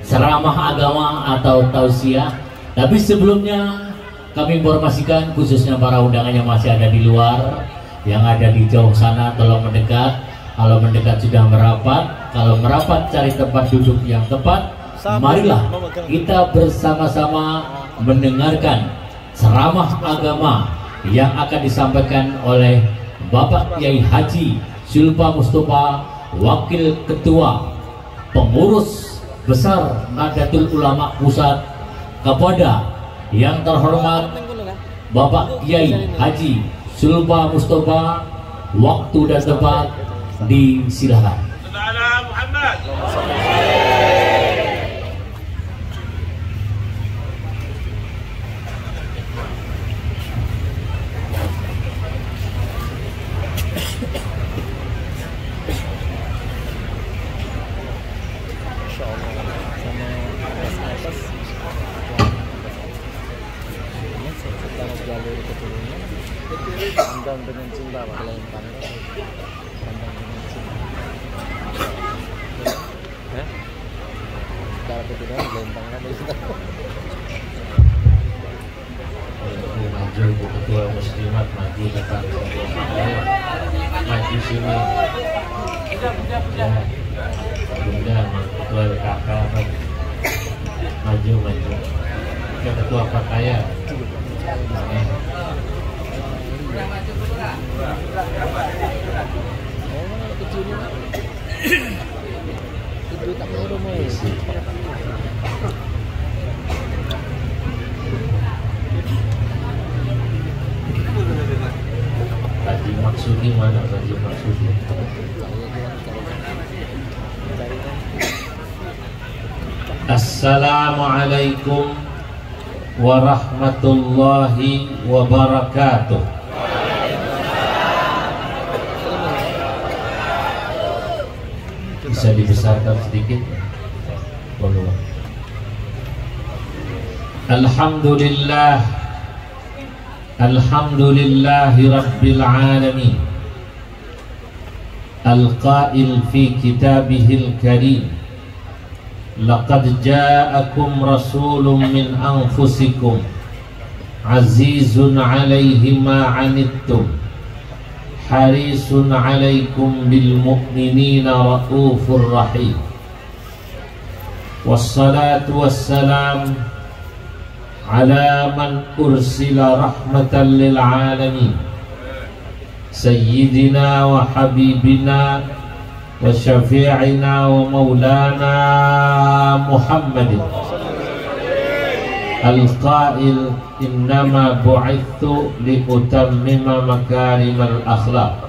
ceramah agama atau tausiah. Tapi sebelumnya kami informasikan khususnya para undangan yang masih ada di luar, yang ada di jauh sana tolong mendekat. Kalau mendekat sudah merapat, kalau merapat cari tempat duduk yang tepat. Marilah kita bersama-sama mendengarkan ceramah agama yang akan disampaikan oleh Bapak Kiai Haji Sulpa Mustafa, Wakil Ketua Pengurus Besar Nahdlatul Ulama Pusat, kepada yang terhormat Bapak Kiai Haji Sulpa Mustafa. Waktu dan tempat disilakan. Pandang dengan cinta, Pak. Pandang dengan cinta. Cara kedua lempangkan dari situ. Maju ketua muslimat, maju depan, maju sini. Bunda, ketua kakak, maju. Ketua pakaian. Itu tak mau rumah isi. Haji Maksudi mana? Haji Maksudi. Assalamualaikum warahmatullahi wabarakatuh. Bisa dibesarkan sedikit? Boleh. Alhamdulillah, alhamdulillahi rabbil alamin. Al-qail fi kitabihil karim, laqad ja'akum rasulun min anfusikum azizun 'alaihi ma 'anittum harisun 'alaikum bil mu'minina raufur rahim. Wassalatu wassalam ala man ursila rahmatan lil alamin, sayyidina wa habibina wa syafi'ina wa maulana Muhammadin al-qail innama bu'ithu li utammima makarimal akhlaq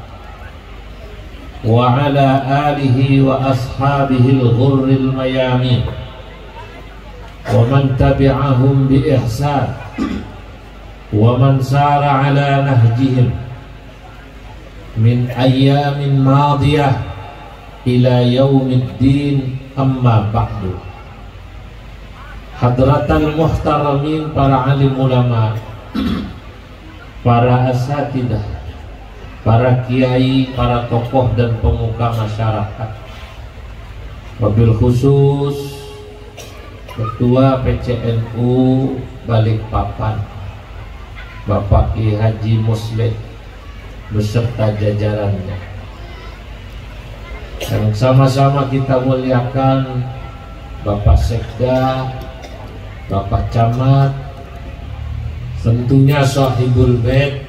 wa ala alihi wa ashabihi al-ghurril mayamin wa man tabi'ahum bi ihsan wa man sara ala nahjihim min ayyamin madiyah ila yaumiddin, amma ba'du. Hadratal muhtaramin, para alim ulama, para asatidah, para kiai, para tokoh dan pemuka masyarakat, wabil khusus Ketua PCNU Balikpapan Bapak Kiai Haji Musleh beserta jajarannya, yang sama-sama kita muliakan Bapak Sekda, Bapak Camat, tentunya Sahibul Bait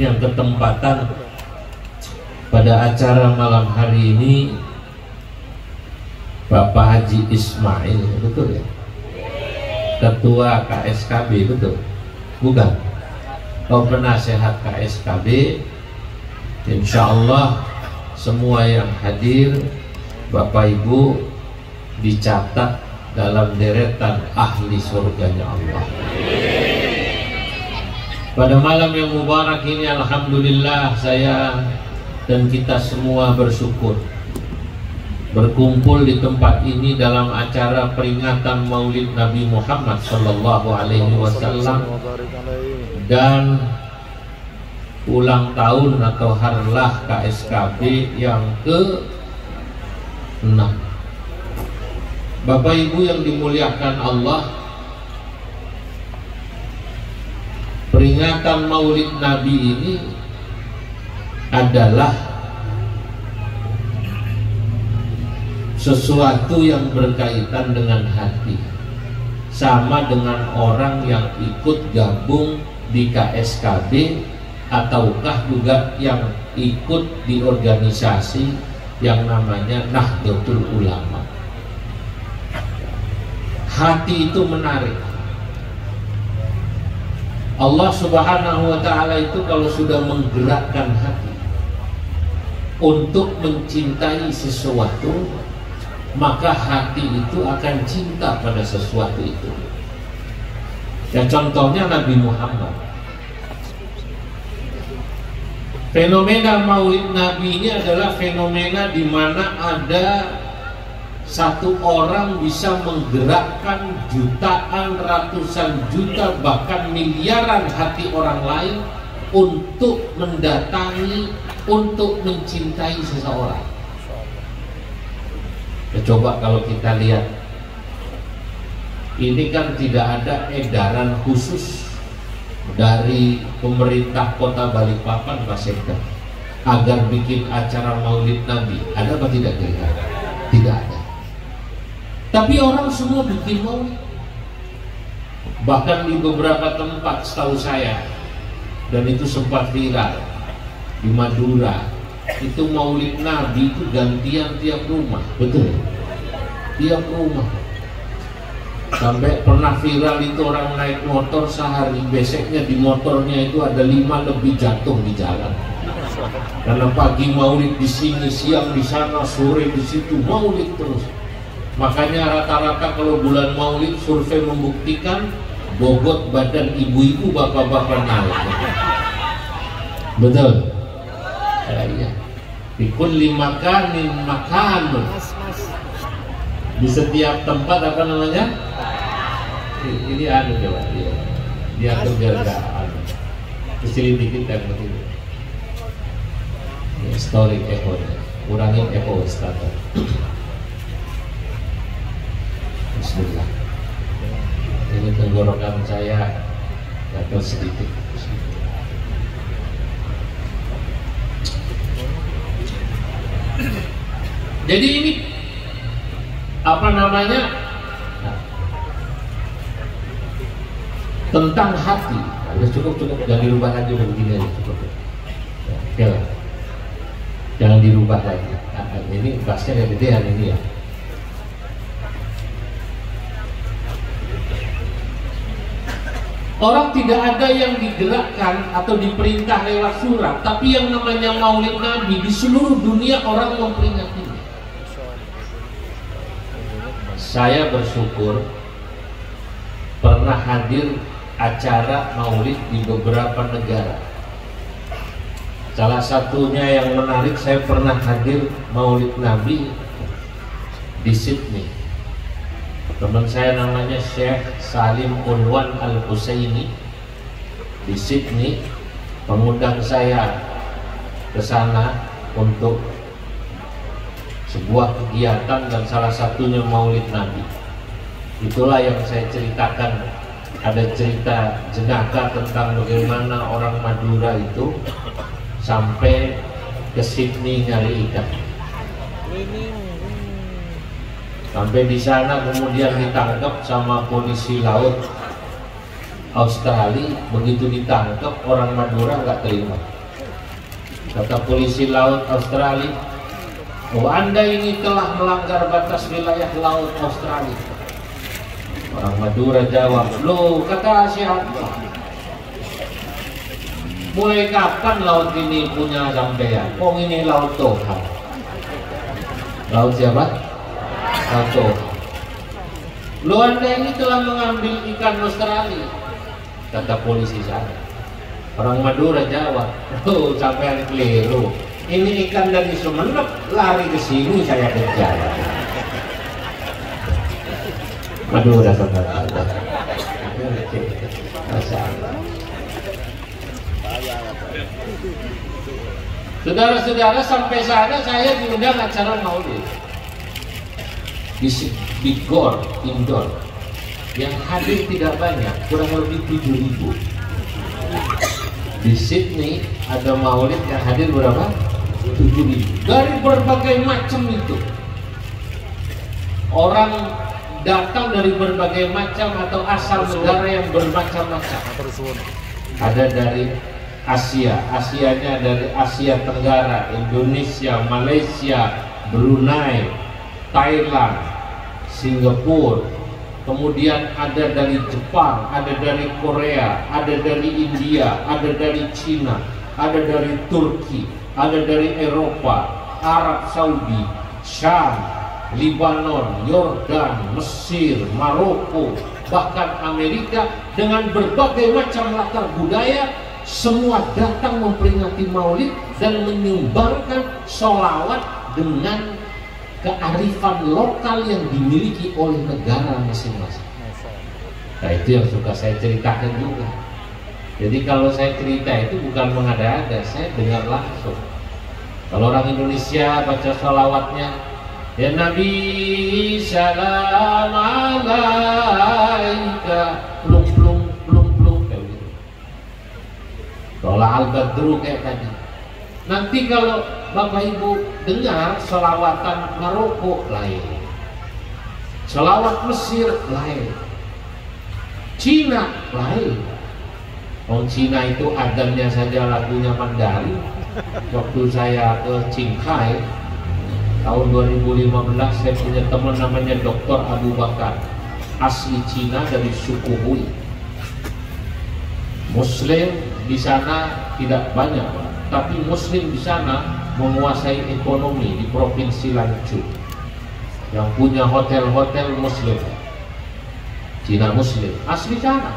yang ketempatan pada acara malam hari ini, Bapak Haji Ismail, betul ya? Ketua KSKB, betul? Bukan? Oh, penasehat KSKB. Insya Allah semua yang hadir, Bapak Ibu, dicatat dalam deretan ahli surganya Allah. Pada malam yang mubarak ini, alhamdulillah, saya dan kita semua bersyukur berkumpul di tempat ini dalam acara peringatan Maulid Nabi Muhammad Sallallahu Alaihi Wasallam dan ulang tahun atau harlah KSKB yang ke-6. Bapak Ibu yang dimuliakan Allah, peringatan Maulid Nabi ini adalah sesuatu yang berkaitan dengan hati, sama dengan orang yang ikut gabung di KSKB ataukah juga yang ikut di organisasi yang namanya Nahdlatul Ulama. Hati itu menarik. Allah Subhanahu wa Ta'ala itu kalau sudah menggerakkan hati untuk mencintai sesuatu, maka hati itu akan cinta pada sesuatu itu. Ya, contohnya Nabi Muhammad. Fenomena Maulid Nabi ini adalah fenomena di mana ada satu orang bisa menggerakkan jutaan, ratusan juta, bahkan miliaran hati orang lain untuk mendatangi, untuk mencintai seseorang. Ya, coba kalau kita lihat, ini kan tidak ada edaran khusus dari pemerintah kota Balikpapan, Pak Sekda, agar bikin acara Maulid Nabi. Ada apa tidak kira-kira? Tidak ada. Tapi orang semua bikin maulid. Bahkan di beberapa tempat setahu saya, dan itu sempat viral di Madura, itu Maulid Nabi itu gantian tiap rumah. Betul? Tiap rumah. Sampai pernah viral itu orang naik motor sehari, besoknya di motornya itu ada 5 lebih jatuh di jalan. Karena pagi maulid di sini, siang di sana, sore di situ, maulid terus. Makanya rata-rata kalau bulan maulid survei membuktikan bobot badan ibu-ibu, bapak-bapak naik. Betul? Ya, iya. Pikun limakanin makanun. Di setiap tempat apa namanya? Ini anu coba dia. Diatur biar enggak anu. Kecilin dikit dan begini. Story echo, kurangin echo starter. Bismillah. Ini tenggorokan saya gatal sedikit. Jadi ini apa namanya? Tentang hati. Nah, udah cukup, jangan dirubah lagi, udah begini aja cukup. Ya, oke. Jangan dirubah lagi. Nah, ini bahasnya yang gedean ini ya. Orang tidak ada yang digerakkan atau diperintah lewat surat, tapi yang namanya Maulid Nabi di seluruh dunia orang memperingatinya. Saya bersyukur pernah hadir acara Maulid di beberapa negara. Salah satunya yang menarik, saya pernah hadir Maulid Nabi di Sydney. Teman saya namanya Syekh Salim Unwan Al-Husaini di Sydney mengundang saya ke sana untuk sebuah kegiatan dan salah satunya Maulid Nabi. Itulah yang saya ceritakan, ada cerita jenaka tentang bagaimana orang Madura itu sampai ke Sydney nyari ikan. Sampai di sana kemudian ditangkap sama polisi laut Australia. Begitu ditangkap, orang Madura nggak terima. Kata polisi laut Australia, "Oh, Anda ini telah melanggar batas wilayah laut Australia." Orang Madura jawab, "Loh, kata siapa? Mulai kapan laut ini punya sampean? Oh, ini laut Tuhan." Laut siapa? Laut Tuhan. "Loh, Anda ini telah mengambil ikan Australia." Kata polisi sana. Orang Madura jawab, "Oh, sampean keliru. Ini ikan dari Sumenep, lari ke sini saya kejar." Madura saudara. Saudara-saudara, sampai sana saya diundang acara Maulid di sini. di GOR indoor. Yang hadir tidak banyak, kurang lebih 7.000. Di Sydney ada maulid yang hadir berapa? 7.000. Dari berbagai macam itu. Orang datang dari berbagai macam atau asal negara yang bermacam-macam. Ada dari Asia, Asianya dari Asia Tenggara, Indonesia, Malaysia, Brunei, Thailand, Singapura. Kemudian ada dari Jepang, ada dari Korea, ada dari India, ada dari Cina, ada dari Turki, ada dari Eropa, Arab Saudi, Syam, Lebanon, Yordan, Mesir, Maroko, bahkan Amerika, dengan berbagai macam latar budaya, semua datang memperingati Maulid dan menyumbangkan sholawat dengan kearifan lokal yang dimiliki oleh negara masing-masing. Nah, itu yang suka saya ceritakan juga. Jadi kalau saya cerita itu bukan mengada-ada, saya dengar langsung. Kalau orang Indonesia baca sholawatnya, ya Nabi salam alaika, plung plung plung plung, kayak gitu. Tola al-badru kayak tadi. Nanti kalau Bapak Ibu dengar sholawatan Maroko lain, sholawat Mesir lain, Cina lain. Orang Cina itu adanya saja lagunya Mandarin. Waktu saya ke Qinghai tahun 2015, saya punya teman namanya Dr. Abu Bakar, asli Cina dari suku Hui. Muslim di sana tidak banyak, tapi Muslim di sana menguasai ekonomi di provinsi Lanzhou, yang punya hotel-hotel Muslim, Cina Muslim, asli sana.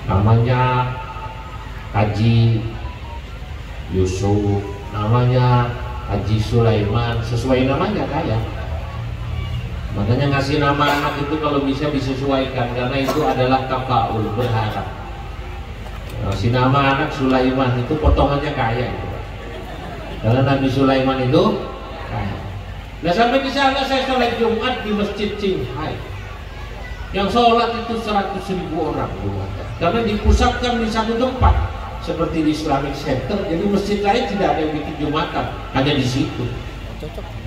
Namanya Haji Yusuf, namanya Haji Sulaiman, sesuai namanya kaya. Makanya ngasih nama anak itu kalau bisa disesuaikan, karena itu adalah tafaul, berharap. Ngasih nama anak Sulaiman itu potongannya kaya itu. Karena Nabi Sulaiman itu kaya. Nah, sampai di sana saya sholat Jumat di Masjid Qinghai. Yang sholat itu 100.000 orang Jumat. Karena dipusatkan di satu tempat, seperti di Islamic Center. Jadi masjid lain tidak ada yang bikin Jumatan, hanya di situ.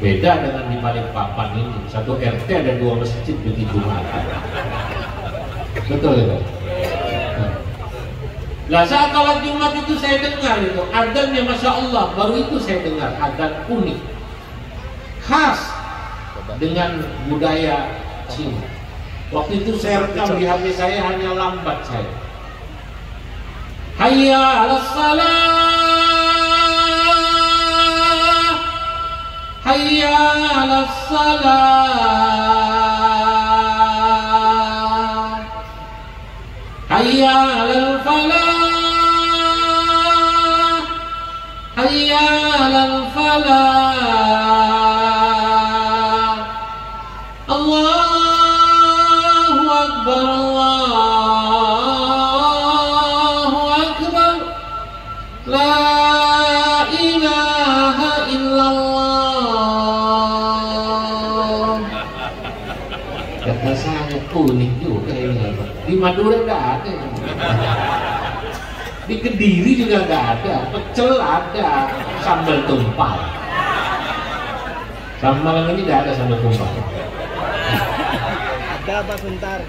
Beda dengan di Balikpapan ini, satu RT ada 2 masjid bikin Jumatan. Betul ya? Nah, saat sholat Jumat itu saya dengar itu adzannya, masya Allah, baru itu saya dengar adzan unik, khas dengan budaya Cina. Waktu itu saya rekam di HP saya, hanya lambat saya. Hayya 'alas salah, hayya 'alas salah, hayya 'alal falah, hayya 'alal falah. Allahu Akbar, Allahu Akbar, la ilaha illallah. Kata saya unik juga ini. Di Madura nggak ada, di Kediri juga nggak ada. Pecel ada, sambal tumpah. Sambal ini nggak ada sambal tumpah. Ada Pak sebentar.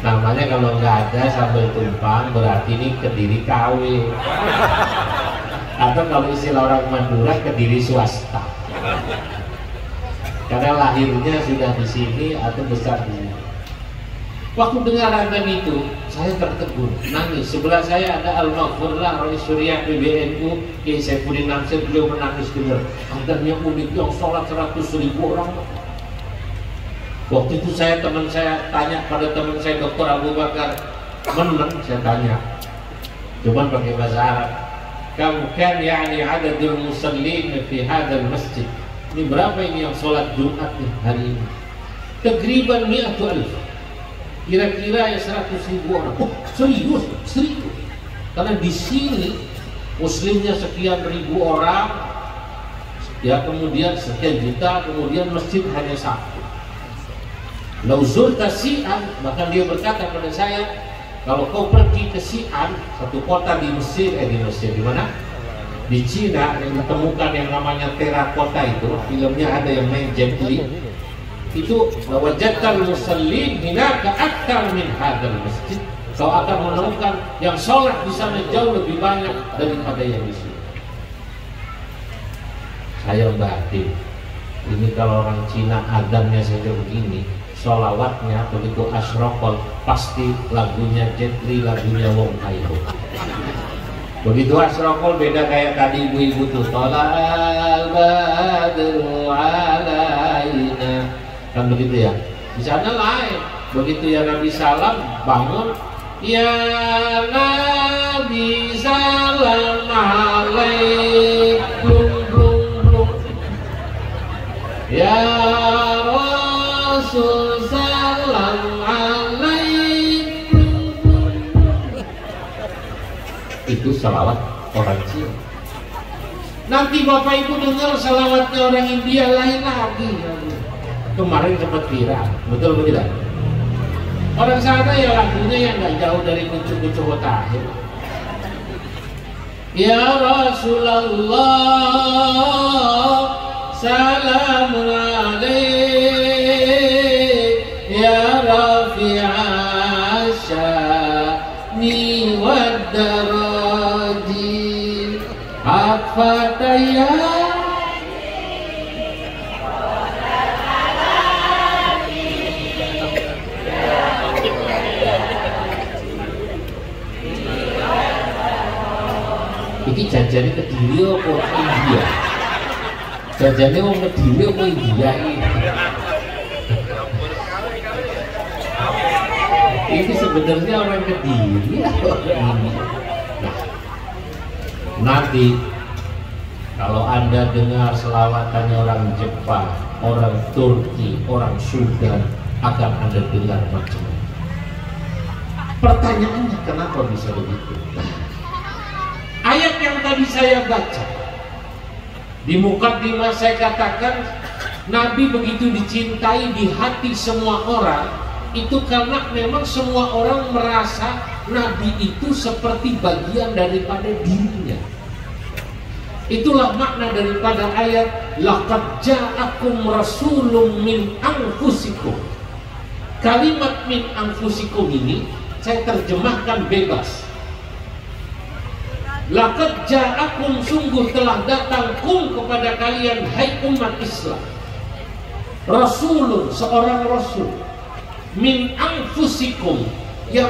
Namanya kalau nggak ada sambal tumpang berarti ini Kediri KW. Atau kalau istilah orang Madura, Kediri swasta. Karena lahirnya sudah di sini atau besar di sini. Waktu dengar adzan itu, saya tertegun, nangis. Sebelah saya ada Al-Maghfurlah Rois Surya PBNU, Kiai Saifuddin Namsir, beliau menangis dengar adzannya unik, yang sholat 100.000 orang. Waktu itu teman saya tanya pada teman saya Dr. Abu Bakar, saya tanya, cuman pakai bahasa Arab, kamu kan yani adadul musallin fi hadzal masjid. Ini berapa ini yang sholat Jumat nih hari ini? Takriban 100.000. Kira-kira ya 100.000 orang. Oh, serius. Karena di sini muslimnya sekian ribu orang, ya kemudian sekian juta, kemudian masjid hanya satu. Lauzurta Si'an, bahkan dia berkata pada saya, kalau kau pergi ke Si'an, satu kota di Mesir, di mana? Di Cina, yang ditemukan yang namanya terakota itu, filmnya ada yang main Jet Li. Itu wajadtal musallin hinaka akthar min hadzal masjid. Kau akan menemukan yang sholat di sana jauh lebih banyak daripada yang di sini. Saya batin, ini kalau orang Cina adamnya saja begini, sholawatnya begitu asrokol, pasti lagunya Jet Li, lagunya Wong Kaiho. Begitu asrokol beda kayak tadi ibu-ibu tuh, tola'al badru alaina, kan begitu ya. Di sana lain. Begitu ya Nabi salam bangun, ya Nabi salam alaik, blum blum blum, ya Rasul salam alaik, blum blum blum. Itu salawat orang Cina. Nanti Bapak Ibu dengar salawatnya orang India lain lagi. Kemarin sempat viral, betul begitu? Orang sana ya lagunya yang nggak jauh dari kuncu-kuncu Hotahir. Ya Rasulullah, salamun alaik, ya Rafi'ah sya'ni wad darajin, atfataya. Ini janjane Kediri apa India? Janjane wong Kediri apa India ini? Ini sebenarnya orang Kediri atau ini? Nah, nanti kalau Anda dengar selawatannya orang Jepang, orang Turki, orang Sudan, akan Anda dengar macam-macam. Pertanyaannya kenapa bisa begitu? Ayat yang tadi saya baca di mukaddimah saya katakan Nabi begitu dicintai di hati semua orang, itu karena memang semua orang merasa Nabi itu seperti bagian daripada dirinya. Itulah makna daripada ayat laqad ja'akum rasulun min anfusikum. Kalimat min anfusikum ini saya terjemahkan bebas. Laqad ja'akum, sungguh telah datang kum kepada kalian hai umat Islam, rasulun, seorang rasul, min anfusikum, yang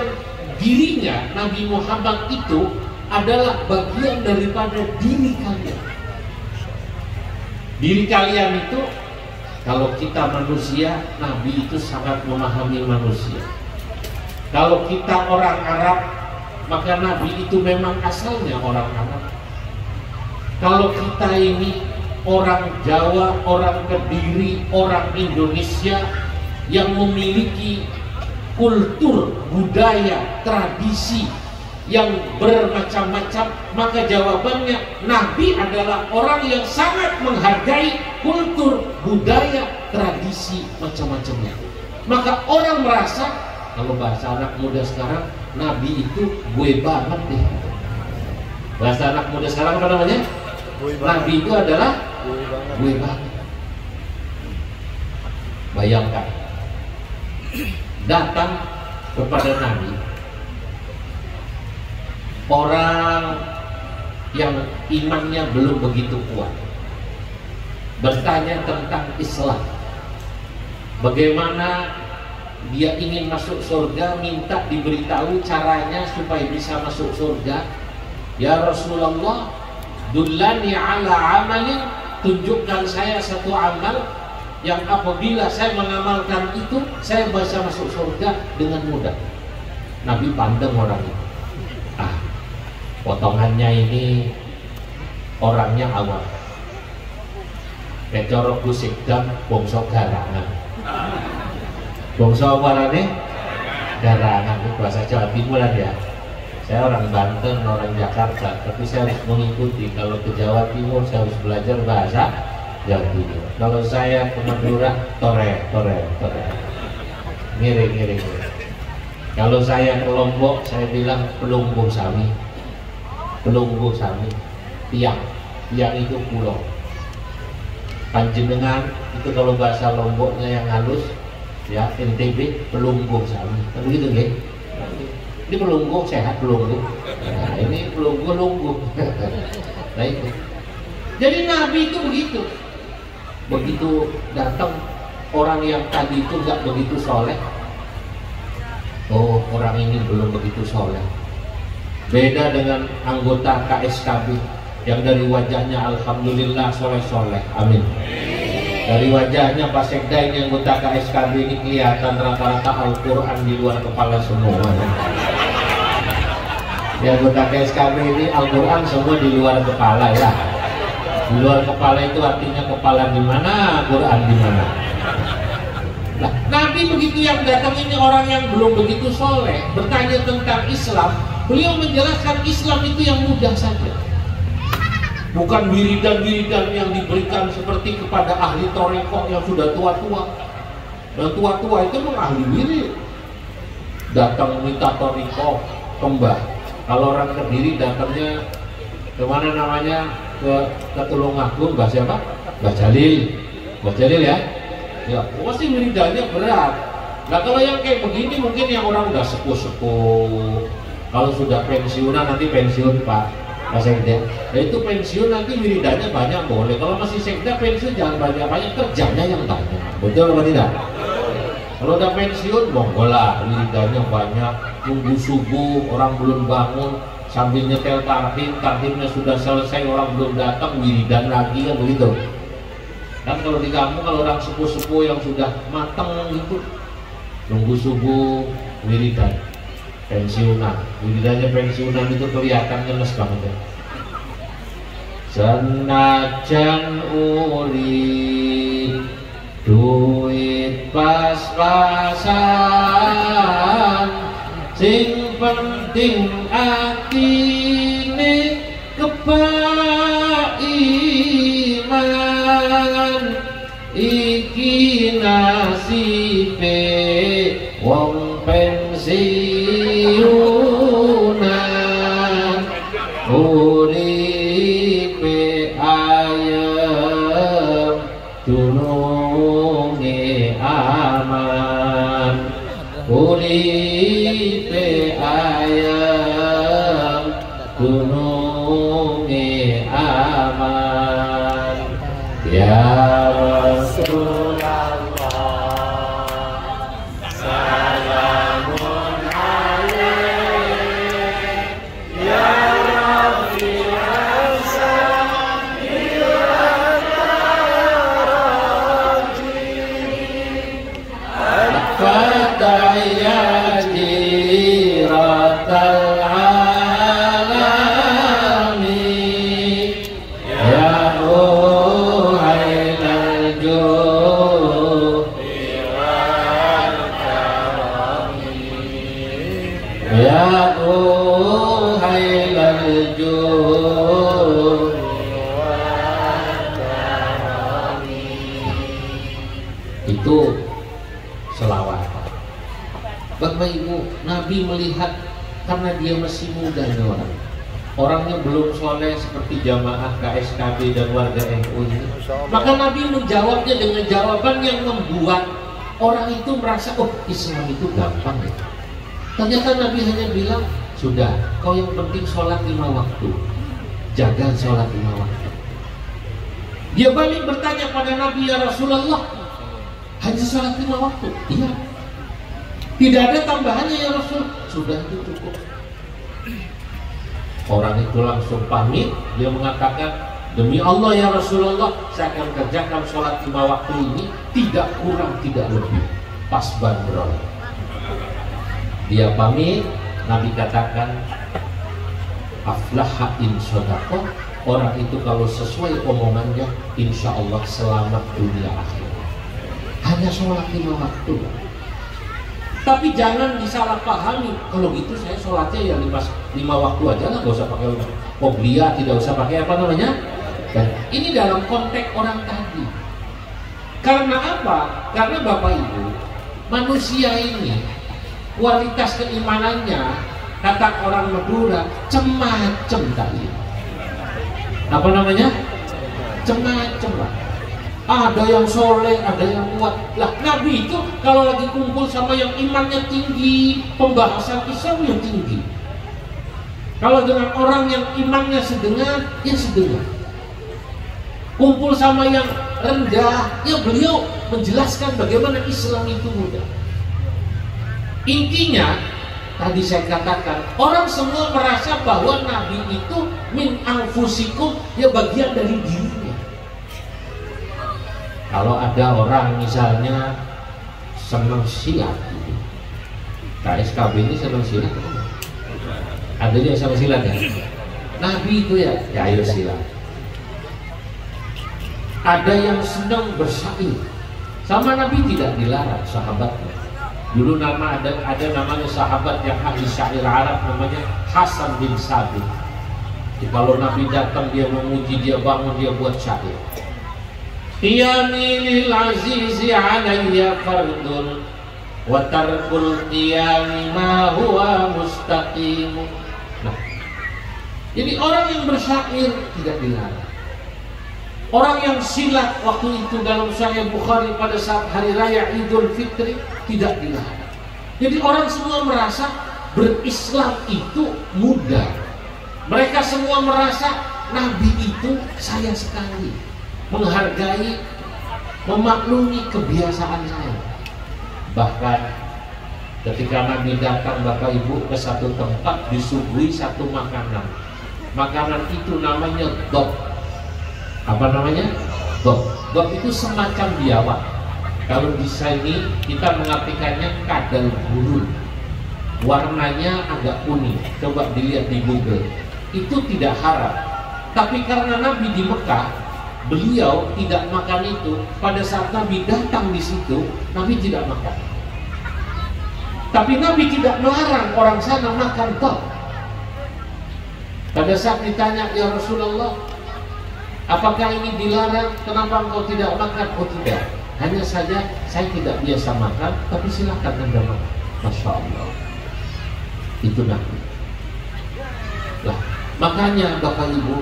dirinya Nabi Muhammad itu adalah bagian daripada diri kalian. Diri kalian itu, kalau kita manusia, Nabi itu sangat memahami manusia. Kalau kita orang Arab, maka Nabi itu memang asalnya orang Arab. Kalau kita ini orang Jawa, orang Kediri, orang Indonesia yang memiliki kultur, budaya, tradisi yang bermacam-macam, maka jawabannya Nabi adalah orang yang sangat menghargai kultur, budaya, tradisi macam-macamnya. Maka orang merasa, kalau bahasa anak muda sekarang, Nabi itu gue banget deh. Bahasa anak muda sekarang apa namanya? Nabi itu adalah gue banget. Bayangkan, datang kepada Nabi orang yang imannya belum begitu kuat, bertanya tentang Islam, bagaimana dia ingin masuk surga, minta diberitahu caranya supaya bisa masuk surga. Ya Rasulullah, dullani ala amalin, tunjukkan saya satu amal yang apabila saya mengamalkan itu, saya bisa masuk surga dengan mudah. Nabi pandang orang itu, potongannya ini orangnya awam, kecorok kusik dan bongso garangan. Bongso apa nih? Garangan, itu bahasa Jawa Timur ya. Saya orang Banten, orang Jakarta, tapi saya harus mengikuti. Kalau ke Jawa Timur saya harus belajar bahasa Jawa Timur. Kalau saya ke Madura, tore. Ngiring. Kalau saya ke Lombok, saya bilang pelungguh sami. Tiang itu pulau. Panjenengan itu kalau bahasa Lomboknya yang halus, ya NTB pelungguh sami. Kan begitu nggih? Ini pelungguh sehat pelungguh. Nah, ini pelungguh. Nah itu. Jadi Nabi itu begitu datang orang yang tadi itu nggak begitu soleh. Oh, orang ini belum begitu soleh. Beda dengan anggota KSKB yang dari wajahnya alhamdulillah soleh-soleh, amin. Dari wajahnya Pak Sekda ini anggota KSKB ini kelihatan rata-rata Al-Quran di luar kepala semua. Di anggota KSKB ini Al-Quran semua di luar kepala ya. Di luar kepala itu artinya kepala di mana, Quran di mana. Nah, Nabi begitu yang datang ini orang yang belum begitu soleh bertanya tentang Islam. Beliau menjelaskan Islam itu yang mudah saja. Bukan wiridan-wiridan yang diberikan seperti kepada ahli torekoh yang sudah tua-tua. Dan tua-tua itu memang ahli wirid. Datang minta torekoh, kembah. Kalau orang Kediri datangnya kemana namanya? Ke Tulungagung, Mbah siapa? Mbah Jalil ya? Ya, pasti wiridannya berat. Nah kalau yang kayak begini mungkin yang orang udah sepuh-sepuh. Kalau sudah pensiunan nanti pensiun Pak Sekda. Nah itu pensiun nanti wiridannya banyak boleh. Kalau masih Sekda pensiun jangan banyak-banyak, kerjanya yang banyak. Betul atau tidak? Kalau udah pensiun monggo lah wiridannya banyak. Tunggu subuh orang belum bangun sambil nyetel tarhimnya sudah selesai orang belum datang wiridan lagi kan begitu. Kan kalau di kampung kalau orang sepuh-sepuh yang sudah matang gitu nunggu subuh wiridan. Pensiunan, wiridannya pensiunan itu kelihatan ngenes banget ya. Senajan urip duit pas-pasan, sing penting atine kepaiman, iki nasibe wong pensiunan, uripe ayem dununge aman, uripe ayem dununge aman. Ya Rasulullah salamun alaik ya Rabbi Fataya jiratal alami ya ruhailal juhi wal karami ya ruhailal juhi wal karami. Itu selawat. Bapak Ibu, Nabi melihat karena dia masih muda nih orangnya belum soleh seperti jamaah KSKB dan warga NU ini, maka Nabi menjawabnya dengan jawaban yang membuat orang itu merasa oh Islam itu gampang ya. Ternyata Nabi hanya bilang sudah, kau yang penting sholat 5 waktu, jaga sholat 5 waktu. Dia balik bertanya pada Nabi, ya Rasulullah, hanya sholat 5 waktu? Iya. Tidak ada tambahannya ya Rasul? Sudah itu cukup. Orang itu langsung pamit. Dia mengatakan, demi Allah ya Rasulullah, saya akan kerjakan sholat 5 waktu ini tidak kurang tidak lebih. Pas bandrol. Dia pamit. Nabi katakan, aflaha in sodaqah. Orang itu kalau sesuai omongannya, insya Allah selamat dunia akhirat. Hanya sholat 5 waktu. Tapi jangan disalahpahami. Kalau gitu saya sholatnya ya 5 waktu aja lah, gak usah pakai qobliyah, tidak usah pakai apa namanya. Dan ini dalam konteks orang tadi. Karena apa? Karena Bapak Ibu, manusia ini kualitas keimanannya, kata orang Madura, cemacem tadi. Apa namanya? Cemacem lah. Ada yang soleh, ada yang kuat. Lah Nabi itu kalau lagi kumpul sama yang imannya tinggi, pembahasan Islam yang tinggi. Kalau dengan orang yang imannya sedengah, ya sedengah. Kumpul sama yang rendah, ya beliau menjelaskan bagaimana Islam itu mudah. Intinya, tadi saya katakan, orang semua merasa bahwa Nabi itu min anfusikum, ya bagian dari dirinya. Kalau ada orang misalnya senang silat, KSKB ini senang silat, ada yang senang silat ya. Nabi itu ya ayo silat. Ada yang senang bersyair, sama Nabi tidak dilarang sahabatnya. Dulu ada namanya sahabat yang ahli syair Arab, namanya Hasan bin Sabit. Kalau Nabi datang dia memuji, dia bangun, dia buat syair. Qiyami lil azizi alayya fardun wa tarkul qiyami ma huwa mustaqim. Nah, jadi orang yang bersyair tidak dilarang. Orang yang silat waktu itu dalam Sahih Bukhari pada saat hari raya Idul Fitri tidak dilarang. Jadi orang semua merasa berislam itu mudah. Mereka semua merasa Nabi itu sayang sekali, menghargai, memaklumi kebiasaan saya. Bahkan ketika Nabi datang Bapak Ibu ke satu tempat, disuguhi satu makanan. Makanan itu namanya dok. Apa namanya? Dok. Dok itu semacam biawak. Kalau di sini kita mengartikannya kadal burung. Warnanya agak kuning. Coba dilihat di Google. Itu tidak haram. Tapi karena Nabi di Mekah, beliau tidak makan itu. Pada saat Nabi datang di situ, Nabi tidak makan. Tapi Nabi tidak melarang orang sana makan dok. Pada saat ditanya, ya Rasulullah, apakah ini dilarang? Kenapa engkau tidak makan? Oh tidak, hanya saja saya tidak biasa makan, tapi silakan Anda makan. Masya Allah, itu Nabi. Lah, makanya Bapak Ibu,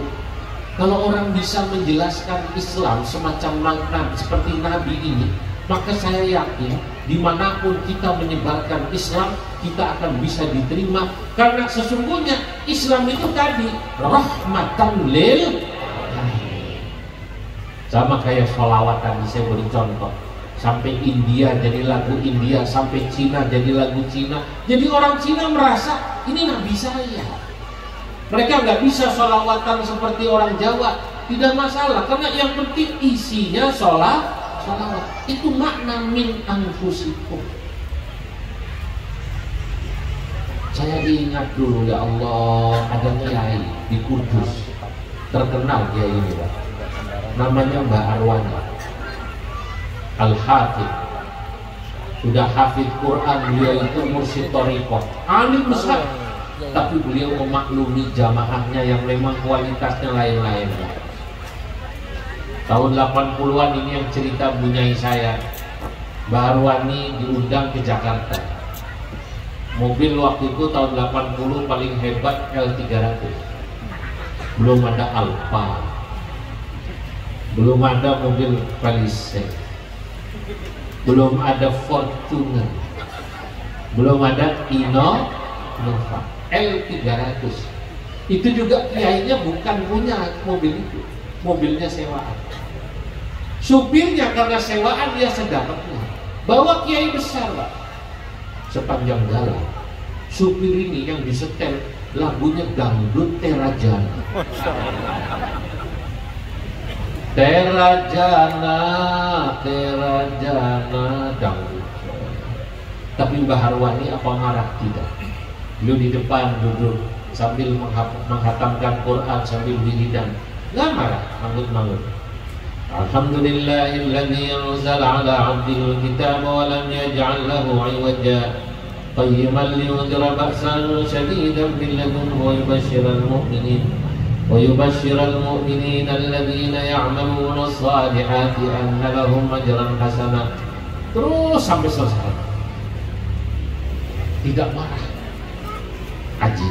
kalau orang bisa menjelaskan Islam semacam makna seperti Nabi ini, maka saya yakin dimanapun kita menyebarkan Islam, kita akan bisa diterima. Karena sesungguhnya Islam itu tadi rahmatan lil alamin. Sama kayak sholawat tadi saya beri contoh. Sampai India jadi lagu India, sampai Cina jadi lagu Cina. Jadi orang Cina merasa ini Nabi saya. Mereka nggak bisa sholawatan seperti orang Jawa, tidak masalah, karena yang penting isinya sholawat. Itu makna min anfusikum. Saya ingat dulu, ya Allah, ada kiai di Kudus, terkenal kiai ini, Pak. Namanya Mbak Arwana Al-Hafidh. Sudah hafid Quran, beliau itu mursyid thariqah, alim besar. Tapi beliau memaklumi jamaahnya yang memang kualitasnya lain-lain. Tahun 80-an ini yang cerita bunyai saya, Mbak Arwani diundang ke Jakarta. Mobil waktu itu tahun 80 paling hebat L300. Belum ada Alfa, belum ada mobil Palisade, belum ada Fortuner, belum ada Innova. L300 itu juga kiainya bukan punya mobil itu, mobilnya sewaan. Supirnya karena sewaan dia sedapatnya. Bawa kiai besar, Pak. Sepanjang jalan supir ini yang disetel lagunya dangdut Terajana. Terajana, Terajana dangdut. Tapi Mbah Harwani apa marah? Tidak. Beliau di depan duduk sambil menghatamkan Quran sambil wiridan, nggak marah, manggut-manggut. Alhamdulillahilladzi anzala ala 'abdihil kitaba wa lam yaj'al lahu 'iwaja qayyiman liyundhira ba'san shadidan min ladunhu wa yubashshiral mu'minina alladhina ya'maluna as-salihati anna lahum ajran hasana. Terus sampai selesai. tidak marah. Haji.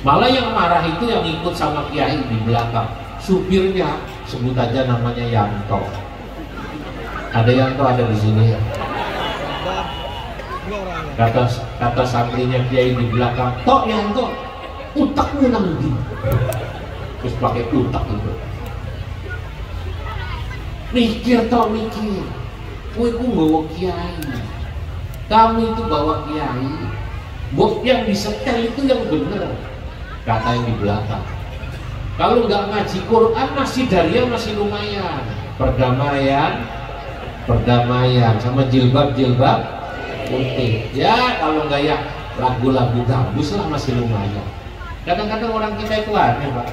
Malah yang marah itu yang ikut sama kiai di belakang. Supirnya, sebut aja namanya Yanto. Ada Yanto ada di sini ya. Kata santrinya kiai di belakang, "Tok Yanto, utakmu nang ndi?" Terus pakai utak itu. Mikir toh mikir. Kowe ku nggawa kiai. Kami itu bawa kiai. Bok yang disetel itu yang benar. Kata yang di belakang. Kalau nggak ngaji Quran masih daria masih lumayan. Perdamaian sama jilbab putih. Ya kalau nggak ya lagu-lagu gambus lah masih lumayan. Kadang-kadang orang kita itu aneh Pak.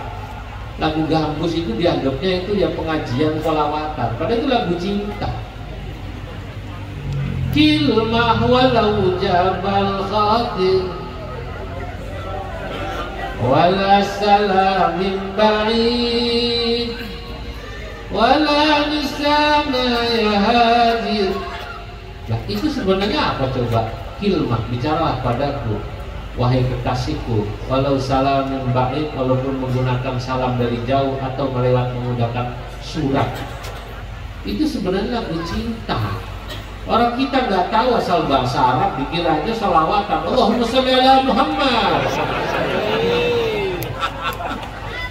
Lagu gambus itu dianggapnya itu ya pengajian sholawatan. Padahal itu lagu cinta. Kilmah walau jabal khatir wala salamin ba'id wala nisana ya hadir. Nah itu sebenarnya apa coba? Kilmah, bicaralah padaku wahai kekasihku, walau salamin ba'id, walaupun menggunakan salam dari jauh atau menggunakan surat. Itu sebenarnya lagu cinta. Orang kita nggak tahu asal bahasa Arab, dikira aja salawatan. Allahumma sholli ala Muhammad.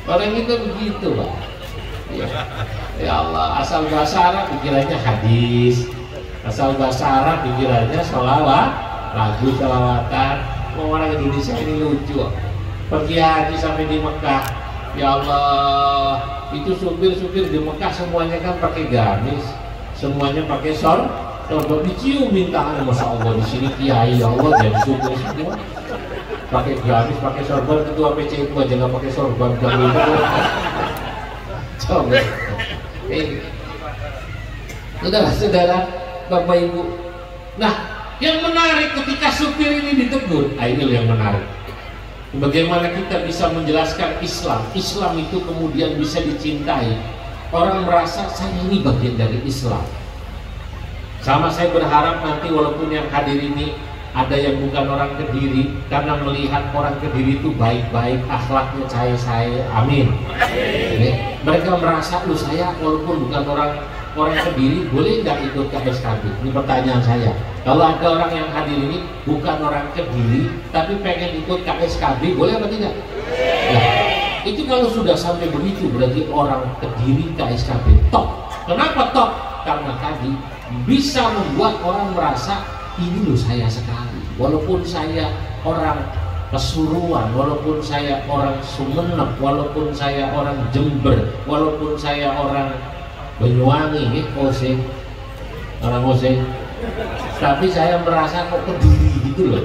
Orang kita begitu Pak. Ya Allah, asal bahasa Arab dikiranya hadis, asal bahasa Arab dikiranya sholawat, lagu sholawatan. Orang Indonesia ini lucu. Pergi haji sampai di Mekah, ya Allah, itu supir-supir di Mekah semuanya kan pakai gamis, semuanya pakai sorban, dicium mintaan. Masya Allah di sini kiai, ya Allah, jadi supir semua pakai gamis, pakai sorban. Ketua PCI aja nggak pakai sorban, coba. Udahlah saudara, Bapak Ibu. Nah, yang menarik ketika supir ini ditegur, ini yang menarik. Bagaimana kita bisa menjelaskan Islam? Islam itu kemudian bisa dicintai. Orang merasa saya ini bagian dari Islam. Sama saya berharap nanti walaupun yang hadir ini ada yang bukan orang Kediri, karena melihat orang Kediri itu baik-baik, akhlaknya saya, amin. Mereka merasa, lu saya walaupun bukan orang Kediri, boleh nggak ikut KSKB? Ini pertanyaan saya. Kalau ada orang yang hadir ini bukan orang Kediri, tapi pengen ikut KSKB, boleh apa tidak? Nah, itu kalau sudah sampai begitu, berarti orang Kediri KSKB top. Kenapa top? Karena tadi bisa membuat orang merasa ini loh saya sekali. Walaupun saya orang Pasuruan, walaupun saya orang Sumeneb, walaupun saya orang Jember, walaupun saya orang Banyuwangi, orang Oseng, tapi saya merasa kok Kediri gitu loh.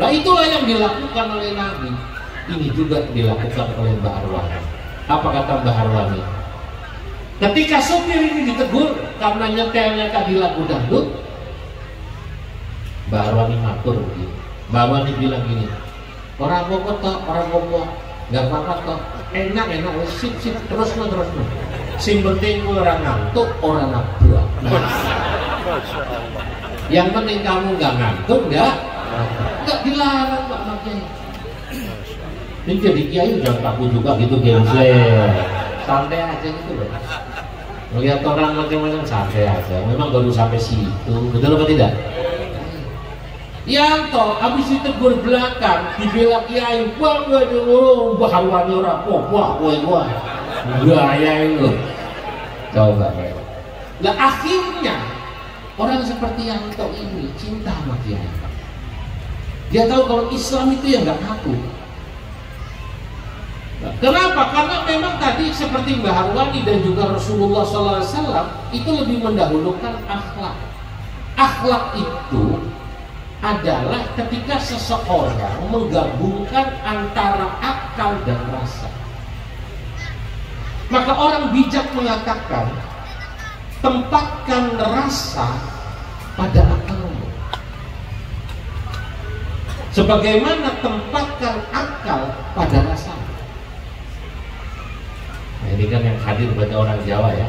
Nah itulah yang dilakukan oleh Nabi. Ini juga dilakukan oleh Mbah Arwani. Apa kata Mbah Arwani? Ketika sopir ini ditegur karena nyetelnya tadi lagu dangdut, Mbah Arwani matur begini. Mbah Arwani bilang gini, orang apa toh, nggak apa-apa toh, enak, sip, terus no. Sing penting orang ngantuk, orang nabrak. Yang penting kamu nggak ngantuk, nggak dilarang Pak Kiai. Ini jadi kiai jangan takut juga gitu gengsi, santai aja gitu loh. Melihat orang macam-macam santai aja. Memang baru sampai situ, betul apa tidak? Yang toh habis ditegur belakang, dibela kiai, bangga dulu, Arwani ora wah. Gaya itu. Coba. Nah akhirnya orang seperti Yanto ini cinta sama kiai. Dia tahu kalau Islam itu ya nggak ngaku. Nah, kenapa? Karena memang tadi seperti Mbah Arwani dan juga Rasulullah SAW itu lebih mendahulukan akhlak. Akhlak itu adalah ketika seseorang menggabungkan antara akal dan rasa. Maka orang bijak mengatakan, tempatkan rasa pada akalmu, sebagaimana tempatkan akal pada rasa. Nah, ini kan yang hadir banyak orang Jawa ya.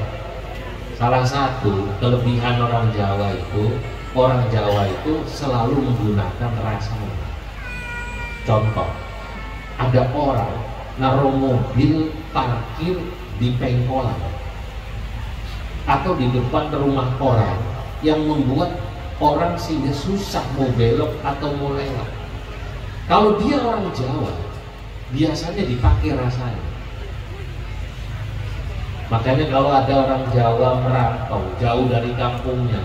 Salah satu kelebihan orang Jawa itu orang Jawa itu selalu menggunakan rasanya. Contoh, ada orang naruh mobil parkir di pengkolan atau di depan rumah orang yang membuat orang sehingga susah mau belok atau mau lewat. Kalau dia orang Jawa, biasanya dipakai rasanya. Makanya kalau ada orang Jawa merantau jauh dari kampungnya,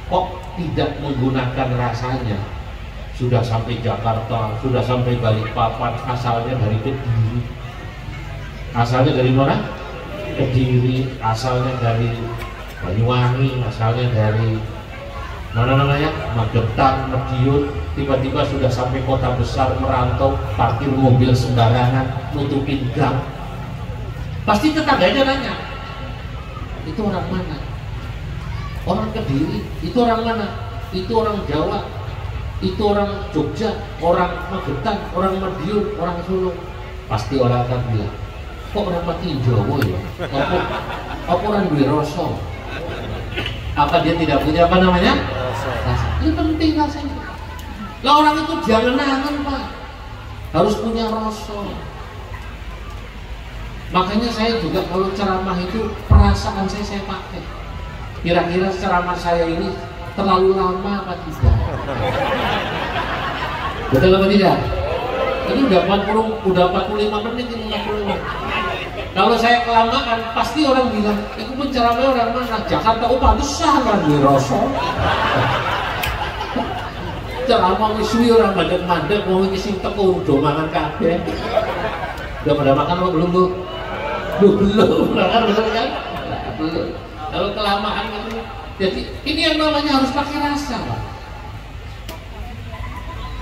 kok tidak menggunakan rasanya, sudah sampai Jakarta, sudah sampai Balikpapan, asalnya dari Kediri. Asalnya dari mana? Kediri, asalnya dari Banyuwangi, asalnya dari mana namanya? Magetan, Madiun, tiba-tiba sudah sampai kota besar merantau, parkir mobil sembarangan, nutupin gang. Pasti tetangganya nanya, itu orang mana? Orang Kediri, itu orang mana? Itu orang Jawa, itu orang Jogja, orang Magetan, orang Madiun, orang Solo. Pasti orang akan bilang, kok orang mati Jawa ya? Apa orang Wiroso? Apa dia tidak punya apa namanya? Rasa. Ini penting rasanya. Lah orang itu jangan nangan Pak, harus punya rasa. Makanya saya juga kalau ceramah itu perasaan saya pakai. Kira-kira ceramah saya ini terlalu lama apa tidak? Betul apa tidak? Ini udah 45 menit ini 45. Kalau saya kelamaan pasti orang bilang, itu penceramah orang mana? Jakarta pantesan kan Wiroso. Ceramah wiswi orang mandek-mandek mau ngisi teko udah mangan kabeh. Udah pada makan lo belum Bu? Belum, kan betul kan? Belum. Kalau kelamaan itu, jadi ini yang namanya harus pakai rasa, Pak.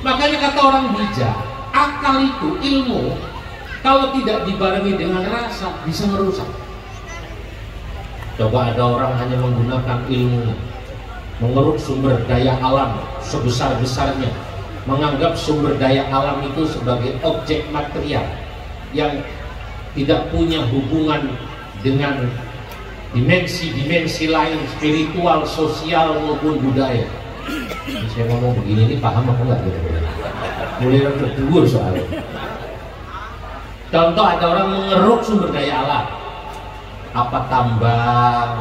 Makanya kata orang bijak, akal itu ilmu kalau tidak dibarengi dengan rasa bisa merusak. Coba ada orang hanya menggunakan ilmunya, mengeruk sumber daya alam sebesar-besarnya, menganggap sumber daya alam itu sebagai objek material yang tidak punya hubungan dengan dimensi-dimensi lain, spiritual, sosial maupun budaya. Ini saya ngomong begini, ini paham apa enggak? Mulai berdua soalnya. Contoh, ada orang mengeruk sumber daya alam, apa tambang,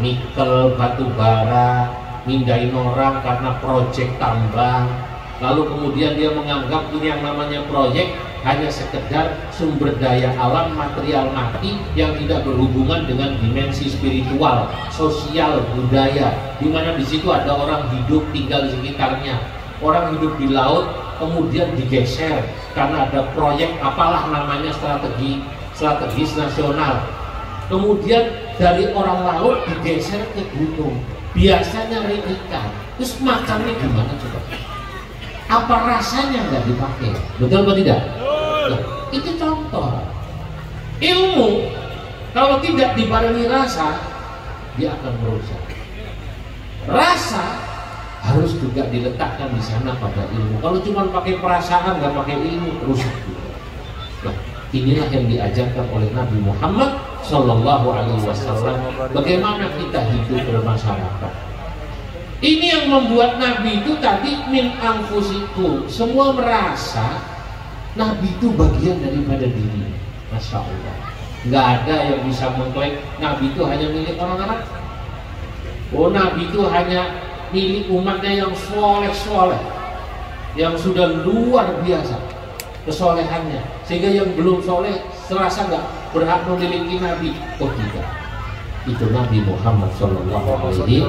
nikel, batu bara, mindahin orang karena proyek tambang. Lalu kemudian dia menganggap ini yang namanya proyek hanya sekedar sumber daya alam material mati yang tidak berhubungan dengan dimensi spiritual, sosial, budaya, di mana di situ ada orang hidup tinggal di sekitarnya. Orang hidup di laut kemudian digeser karena ada proyek apalah namanya strategis nasional. Kemudian dari orang laut digeser ke gunung, biasanya nyari ikan. Terus makannya gimana coba? Apa rasanya nggak dipakai? Betul atau tidak? Nah, itu contoh. Ilmu kalau tidak dibarengi rasa, dia akan merusak. Rasa harus juga diletakkan di sana pada ilmu. Kalau cuma pakai perasaan nggak pakai ilmu, rusak juga. Nah, inilah yang diajarkan oleh Nabi Muhammad Shallallahu Alaihi Wasallam. Bagaimana kita hidup bermasyarakat. Ini yang membuat Nabi itu tadi min anfusikum, semua merasa Nabi itu bagian daripada diri. Masya Allah, nggak ada yang bisa mengklaim Nabi itu hanya milik orang-orang. Oh, Nabi itu hanya milik umatnya yang soleh-soleh, yang sudah luar biasa kesolehannya, sehingga yang belum soleh serasa nggak berhak memiliki Nabi. Oh tidak, itu Nabi Muhammad Shallallahu Alaihi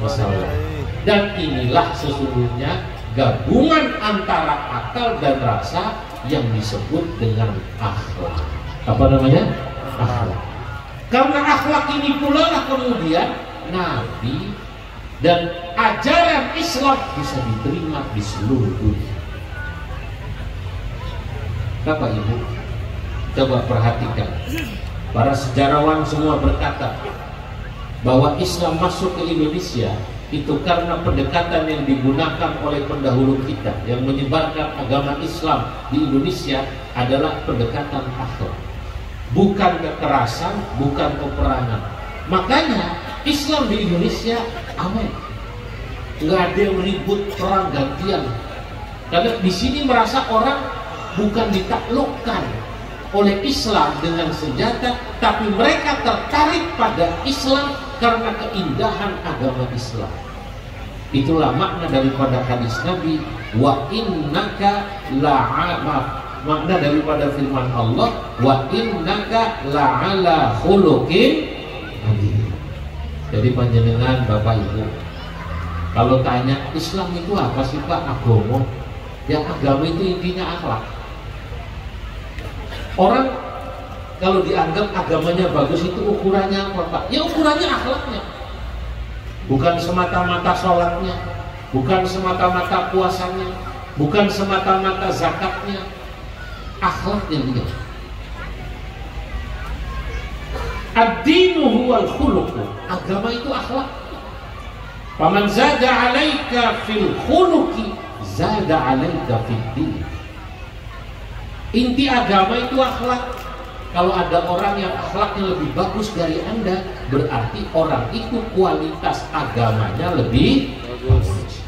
Wasallam. Dan inilah sesungguhnya gabungan antara akal dan rasa yang disebut dengan akhlak. Apa namanya? Akhlak. Karena akhlak ini pula lah kemudian Nabi dan ajaran Islam bisa diterima di seluruh dunia. Bapak Ibu, coba perhatikan. Para sejarawan semua berkata bahwa Islam masuk ke Indonesia itu karena pendekatan yang digunakan oleh pendahulu kita yang menyebarkan agama Islam di Indonesia adalah pendekatan akhlak, bukan kekerasan, bukan peperangan. Makanya Islam di Indonesia aman. nggak ada yang ribut perang gantian. Karena di sini merasa orang bukan ditaklukkan oleh Islam dengan senjata, tapi mereka tertarik pada Islam karena keindahan agama Islam. Itulah makna daripada hadis Nabi, wa innaka makna daripada firman Allah, wa innaka la'ala khuluqin adzim. Jadi panjenengan Bapak Ibu, kalau tanya Islam itu apa sih Pak? Agama. Ya agama itu intinya akhlak. Orang kalau dianggap agamanya bagus itu ukurannya apa Pak? Ya ukurannya akhlaknya. Bukan semata-mata sholatnya, bukan semata-mata puasanya, bukan semata-mata zakatnya. Akhlaknya dia. Ad-dinu huwal khuluq. Agama itu akhlak. Faman zada 'alaika fil khuluqi zada 'alaika fid din. Inti agama itu akhlak. Kalau ada orang yang akhlaknya lebih bagus dari Anda, berarti orang itu kualitas agamanya lebih bagus.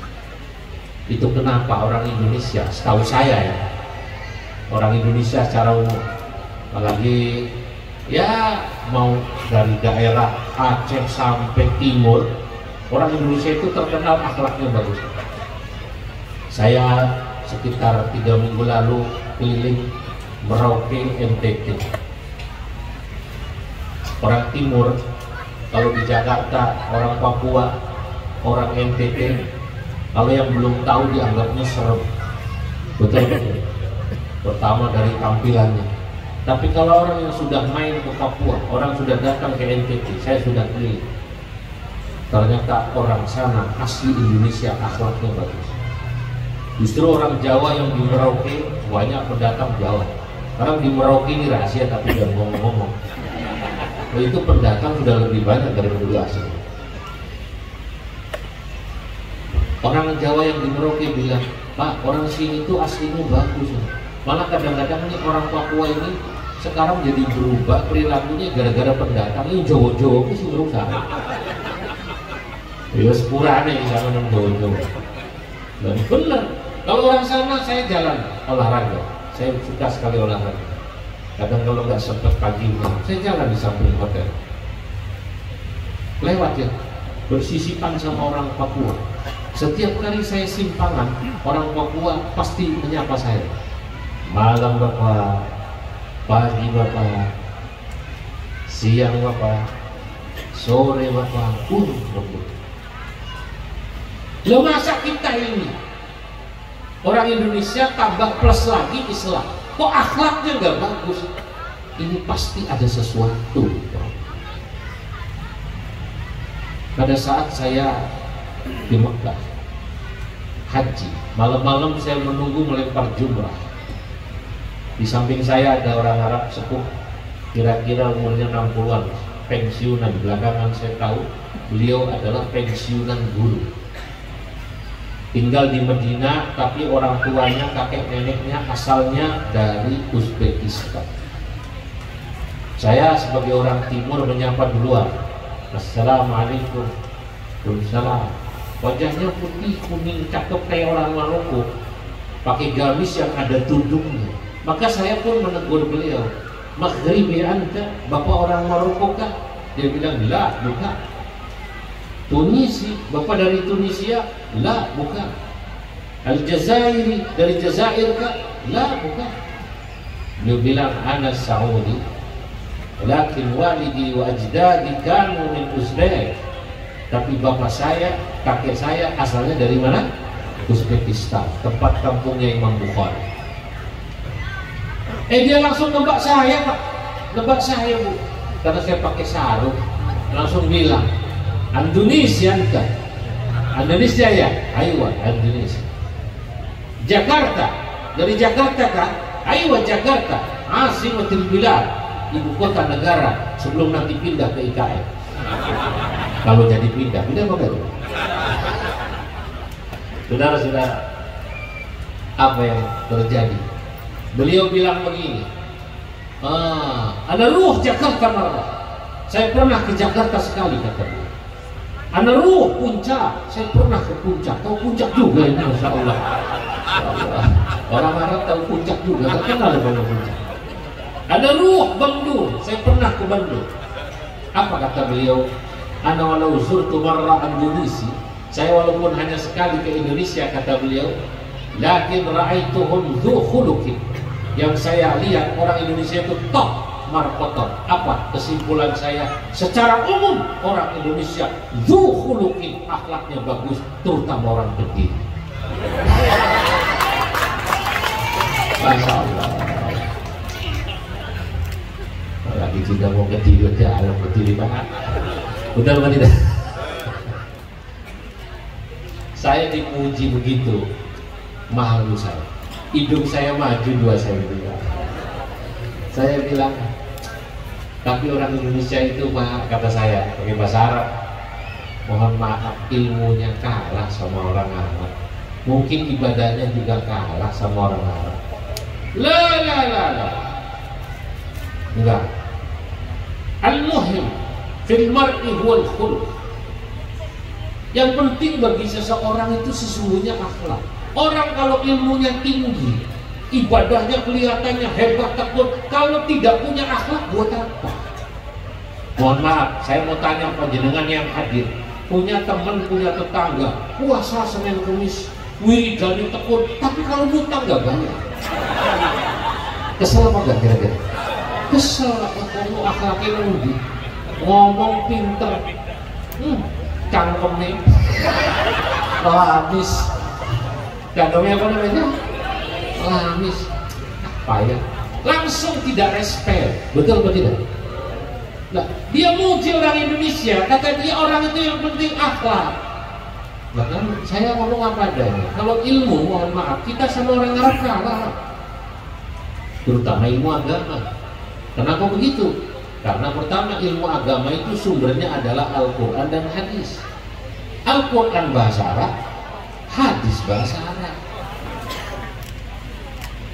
Itu kenapa orang Indonesia, setahu saya ya, orang Indonesia secara umum, apalagi ya mau dari daerah Aceh sampai timur, orang Indonesia itu terkenal akhlaknya bagus. Saya sekitar 3 minggu lalu keliling Merauke, NTT. Orang timur, kalau di Jakarta, orang Papua, orang NTT, kalau yang belum tahu dianggapnya serem. Betul-betul. Pertama dari tampilannya. Tapi kalau orang yang sudah main ke Papua, orang sudah datang ke NTT, saya sudah keliling, ternyata orang sana asli Indonesia, akhlaknya bagus. Justru orang Jawa yang di Merauke banyak pendatang Jawa. Karena di Merauke ini rahasia tapi jangan ngomong-ngomong. Itu pendatang sudah lebih banyak dari penduduk asli. Orang Jawa yang di Merauke bilang, Pak, orang sini itu aslinya bagus. Malah kadang-kadang nih orang Papua ini sekarang jadi berubah perilakunya gara-gara pendatang. Ini Jawa-Jawa itu sih berusaha. Ya sepurane di sana nang Jawa-Jawa. Dan benar. Kalau orang sana saya jalan olahraga. Saya suka sekali olahraga. Kadang kalau nggak sempat pagi, saya jalan di samping hotel. Lewat ya, bersisipan sama orang Papua. Setiap kali saya simpangan, orang Papua pasti menyapa saya. Malam Bapak, pagi Bapak, siang Bapak, sore Bapak, lembut. Lo masa kita ini orang Indonesia tambah plus lagi Islam, kok akhlaknya nggak bagus? Ini pasti ada sesuatu. Pada saat saya di Mekah haji, malam-malam saya menunggu melempar jumrah. Di samping saya ada orang Arab sepuh, kira-kira umurnya 60-an, pensiunan. Belakangan saya tahu beliau adalah pensiunan guru. Tinggal di Medina, tapi orang tuanya, kakek neneknya asalnya dari Uzbekistan. Saya sebagai orang timur menyapa duluan. Assalamualaikum. Waalaikumsalam. Wajahnya putih, kuning, cakep kayak orang Maroko, pakai gamis yang ada tudungnya. Maka saya pun menegur beliau, Maghribi anta, bapak orang Maroko kah? Dia bilang, la, bukan. Tunisi, bapak dari Tunisia? La, bukan. Al-Jazairi, dari Jazair kah? La, bukan. Dia bilang, ana Saudi, lakin walidi wa ajdadi kanu min Uzbek. Tapi bapak saya, kakek saya asalnya dari mana? Uzbekistan, tempat kampungnya Imam Bukhari. Dia langsung nebak saya, Pak. Nebak saya, Bu. Karena saya pakai sarung. Langsung bilang, Indonesia kan? Indonesia ya? Ayo, Indonesia. Jakarta, dari Jakarta kan? Ayo, Jakarta. Asimatul Bilad, ibu kota negara, sebelum nanti pindah ke IKN. Kalau jadi pindah apa itu? Saudara-saudara, apa yang terjadi? Beliau bilang begini, ada ruh Jakarta marah. Saya pernah ke Jakarta sekali, kata beliau. Ana ruh puncak, saya pernah ke puncak, tahu puncak juga ini, Masya Allah. Orang Arab tahu puncak juga, terkenal dengan puncak. Ada ruh Bandung, saya pernah ke Bandung. Apa kata beliau? Ana walau zurtu marra Indonesia, saya walaupun hanya sekali ke Indonesia, kata beliau, lakin ra'aituhum dzu khuluqin. Yang saya lihat orang Indonesia itu top markotot. Apa kesimpulan saya? Secara umum orang Indonesia dzu khuluqin, akhlaknya bagus, terutama orang Kediri. Masya Allah. Lagi juga mau Kediri aja, alam Kediri banget. Benar apa tidak? Saya dipuji begitu, malu saya. Hidung saya maju dua, saya bilang. Saya bilang, tapi orang Indonesia itu, Pak, kata saya pakai bahasa Arab, mohon maaf, ilmunya kalah sama orang Arab. Mungkin ibadahnya juga kalah sama orang Arab. La. Enggak. Al-muhim fil mar'i huwal khuluq. Yang penting bagi seseorang itu sesungguhnya akhlak. Orang kalau ilmunya tinggi, ibadahnya kelihatannya hebat takut, kalau tidak punya akhlak buat apa? Mohon maaf, saya mau tanya panjenengan yang hadir, punya teman, punya tetangga, puasa Senin Kamis, wiridani tekun, tapi kalau ngutang nggak bayar. Kesel apa enggak kira-kira? Kesel, kamu akhlaknya undi, ngomong pinter, cangkemnya habis, cangkemnya apa namanya? Lamis, apa ya? Langsung tidak respect, betul atau tidak? Nah, dia muji orang Indonesia, kata dia orang itu yang penting akhlak. Nah kan saya ngomong apa adanya. Kalau ilmu, mohon maaf, kita sama orang Arab kalah, terutama ilmu agama. Kenapa begitu? Karena pertama, ilmu agama itu sumbernya adalah Al-Quran dan hadis. Al-Quran bahasa Arab, hadis bahasa Arab.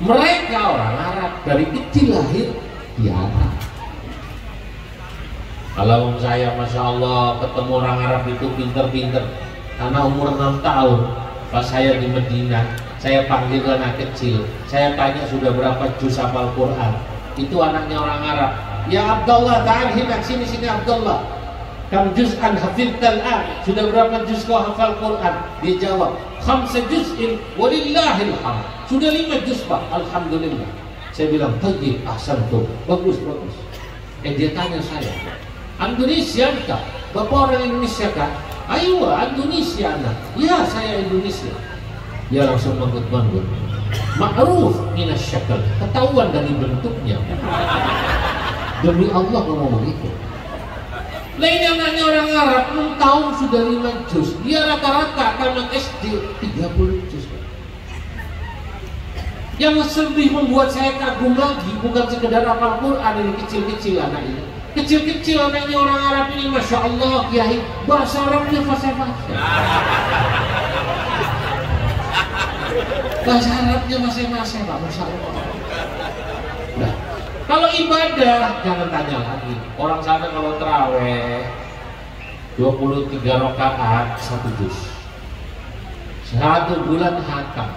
Mereka orang Arab dari kecil lahir di Arab. Kalau saya, Masya Allah, ketemu orang Arab itu pinter-pinter. Karena umur 6 tahun, pas saya di Medina, saya panggil anak kecil. Saya tanya sudah berapa juz hafal Quran. Itu anaknya orang Arab. Ya Abdullah, ta'al hinak, sini Abdullah. Kam juz'an hafidhtal an, sudah berapa juz kau hafal Quran? Dia jawab, 5 juz'in walillahil hamd. Sudah 5 juz, Pak, alhamdulillah. Saya bilang, tayyib, ahsantum, bagus. Dia tanya saya, Indonesia kah? Bapak orang Indonesia kah? Ayo, Indonesia anak. Ya, saya Indonesia. Dia langsung manggut-manggut. Ma'ruf minasyakal, ketahuan dari bentuknya. Demi Allah ngomong begitu. Lain anaknya orang Arab 6 tahun sudah 5 juz. Dia rata-rata tamat SD 30 juz. Yang lebih membuat saya kagum lagi bukan sekedar hafal Quran ini kecil-kecil anak ini. Kecil-kecil anaknya orang Arab ini, Masya Allah, Kiai, bahasa Arabnya fasih-fasih. Bahasa Arabnya fasih-fasih, Pak, Masya Allah. Nah, kalau ibadah, jangan tanya lagi. Orang sana kalau terawih 23 rakaat 1 juz. 1 bulan hatam.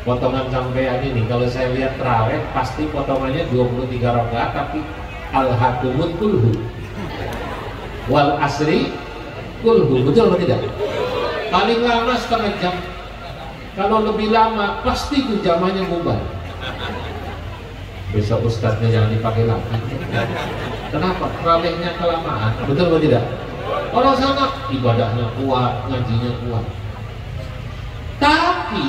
Potongan sampean ini, kalau saya lihat terawih, pasti potongannya 23 rakaat, tapi al-hakumut kulhu wal asri kulhu, betul atau tidak? Paling lama setengah jam. Kalau lebih lama pasti itu zamannya bubar. Besok ustadznya jangan dipakai lagi. Kenapa? Terawihnya kelamaan, betul atau tidak? Orang sana ibadahnya kuat, ngajinya kuat. Tapi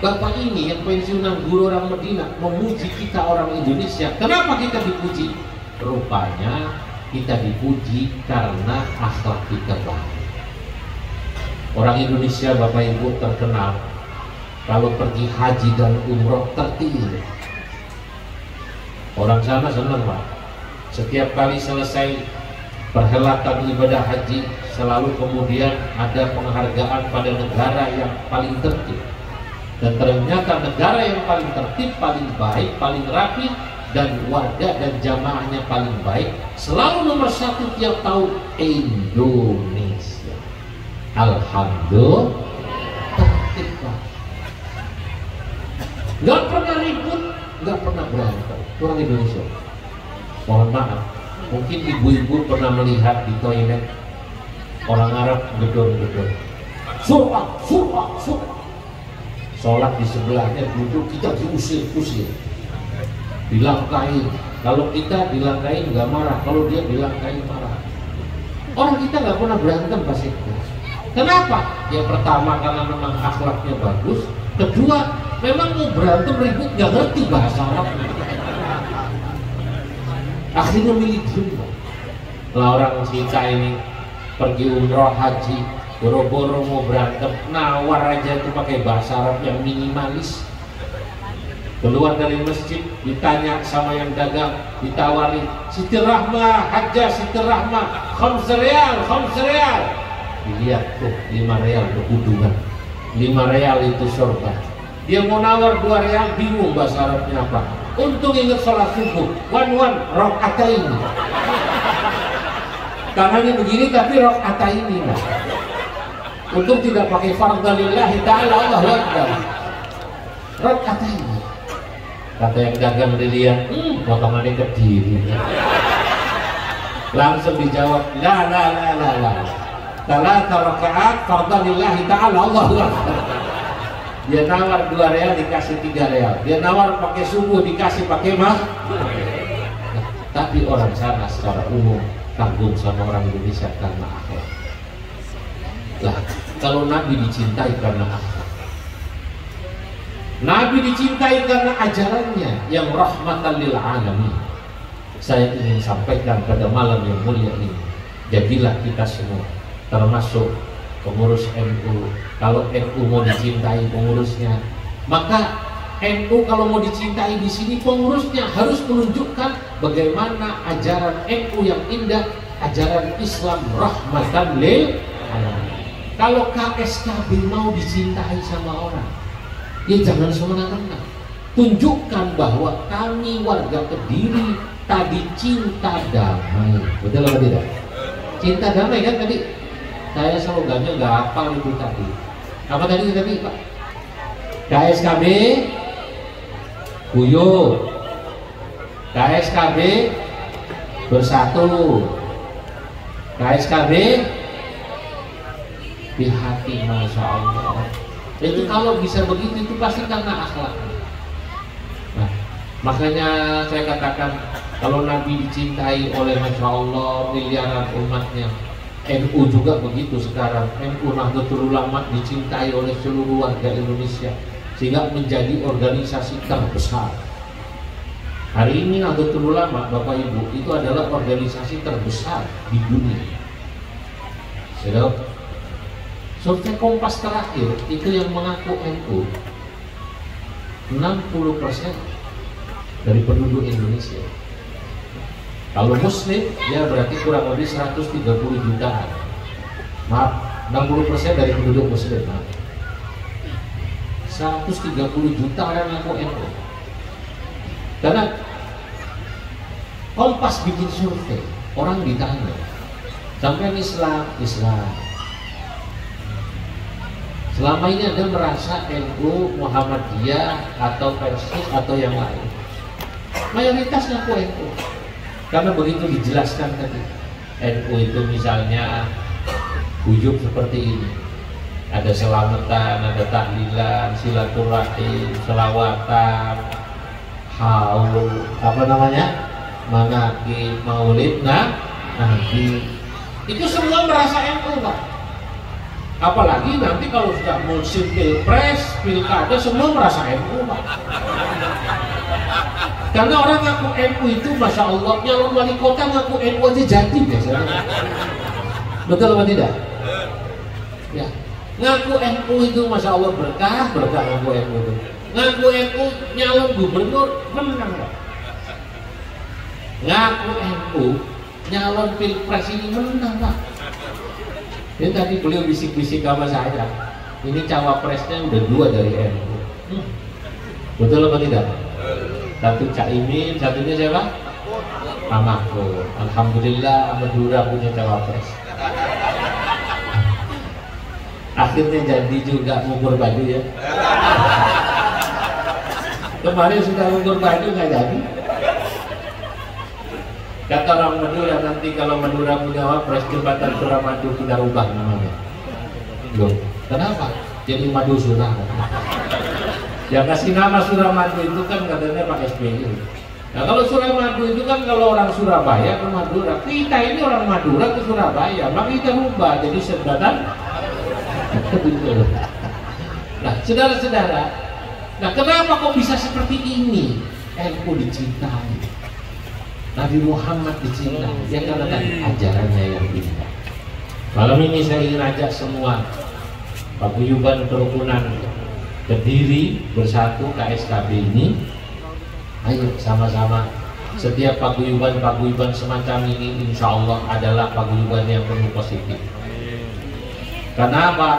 Bapak ini yang pensiunan guru orang Medina memuji kita orang Indonesia. Kenapa kita dipuji? Rupanya kita dipuji karena akhlak kita baik. Orang Indonesia, Bapak Ibu, terkenal kalau pergi haji dan umroh tertib. Orang sana senang, Pak. Setiap kali selesai perhelatan ibadah haji, selalu kemudian ada penghargaan pada negara yang paling tertib. Dan ternyata negara yang paling tertib, paling baik, paling rapi, dan warga dan jamaahnya paling baik, selalu nomor 1 tiap tahun Indonesia. Alhamdulillah, tertib Pak. Nggak pernah ribut, nggak pernah berantem. Orang Indonesia. Mohon maaf, mungkin ibu-ibu pernah melihat di toilet orang Arab gedor-gedor. Surah. Sholat di sebelahnya duduk, kita diusir-usir, dilangkain. Kalau kita dilangkain nggak marah, kalau dia dilangkain marah. Orang kita nggak pernah berantem pasti. Kenapa? Ya pertama karena memang akhlaknya bagus. Kedua, memang mau berantem ribut nggak ngerti bahasa Arab. Akhirnya milih diem. Lah orang kita ini pergi umroh haji, boro-boro mau berantem, nawar aja itu pakai bahasa Arab yang minimalis. Keluar dari masjid, ditanya sama yang dagang, ditawari, Siti Rahmah, Hajjah Siti Rahmah, 5 real. Dilihat tuh, 5 real berhubungan, 5 real itu sorban. Dia mau nawar 2 real, bingung bahasa Arabnya apa. Untung ingat sholat subuh, rok'ataini. Tangannya begini tapi rok'ataini. Untung tidak pakai fardhalillahi ta'ala, Allahu Akbar. Rok'ataini. Kata yang dagang dilihat, potongannya ke diri. Langsung dijawab, la. Talata rakaat fardhalillahi ta'ala, Allahu Akbar. Dia nawar 2 real dikasih 3 real. Dia nawar pakai subuh dikasih pakai mah. Tapi orang sana secara umum kagum sama orang Indonesia karena akhlak. Lah, kalau Nabi dicintai karena akhlak, Nabi dicintai karena ajarannya yang rahmatan lil alamin. Saya ingin sampaikan pada malam yang mulia ini, jadilah kita semua, termasuk pengurus NU. Kalau NU mau dicintai pengurusnya, maka NU kalau mau dicintai di sini pengurusnya harus menunjukkan bagaimana ajaran NU yang indah, ajaran Islam rahmatan lil alamin. Kalau KSKB mau dicintai sama orang, ya jangan semena-mena. Tunjukkan bahwa kami warga Kediri tadi cinta damai. Betul apa tidak? Cinta damai kan tadi? Saya slogannya nggak hafal itu tadi. Apa tadi Pak? KSKB guyup, KSKB bersatu, KSKB di hati, Masya Allah. Itu kalau bisa begitu itu pasti karena akhlak. Nah, makanya saya katakan kalau Nabi dicintai oleh Masya Allah miliaran umatnya, NU juga begitu sekarang. NU Nahdlatul Ulama dicintai oleh seluruh warga Indonesia sehingga menjadi organisasi terbesar. Hari ini Nahdlatul Ulama, Bapak Ibu, itu adalah organisasi terbesar di dunia. Sudah, survei Kompas terakhir itu yang mengaku NU 60% dari penduduk Indonesia. Kalau Muslim, ya berarti kurang lebih 130 jutaan. Maaf, 60% dari penduduk Muslim. Maaf. 130 juta orang ngaku NU. Karena Kompas bikin survei, orang ditanya, sampai Islam. Selama ini Anda merasa NU, Muhammadiyah, atau Persis, atau yang lain? Mayoritas ngaku NU. Karena begitu dijelaskan tadi, NU itu misalnya wujud seperti ini, ada selamatan, ada tahlilan, silaturahim, selawatan, haul, apa namanya, manaqib, maulid, nabi, itu semua merasa NU Pak. Apalagi nanti kalau sudah musim pilpres, pilkada, semua merasa NU Pak. Karena orang ngaku NU itu, Masya Allah, nyalon wali kota ngaku NU aja jadi biasanya. Betul apa tidak? Ya, ngaku NU itu, Masya Allah, berkah ngaku NU itu. Ngaku NU nyalon gubernur menang Pak. Ngaku NU nyalon pilpres ini menang Pak. Ini tadi beliau bisik-bisik sama saya, ini cawapresnya udah 2 dari NU. Betul apa tidak? Satu Caimin, satunya siapa? Pak Mahfud. Alhamdulillah Madura punya cawapres. Akhirnya jadi juga ngukur baju ya. Kemarin sudah ngukur baju nggak jadi. Kata orang Madura, nanti kalau Madura punya wapres jembatan Suramadu kita ubah namanya. Loh, kenapa? Jadi Madu Surah. Yang kasih nama Suramadu itu kan katanya Pak SBY. Nah kalau Suramadu itu kan kalau orang Surabaya ke Madura. Kita ini orang Madura ke Surabaya, maka kita ubah jadi jembatan. Nah saudara-saudara, nah kenapa kok bisa seperti ini? NU dicintai, Nabi Muhammad dicintai, ya karena kan ajarannya yang indah. Malam ini saya ingin ajak semua paguyuban kerukunan Kediri Bersatu KSKB ini, ayo sama-sama. Setiap paguyuban semacam ini insya Allah adalah paguyuban yang penuh positif. Karena apa?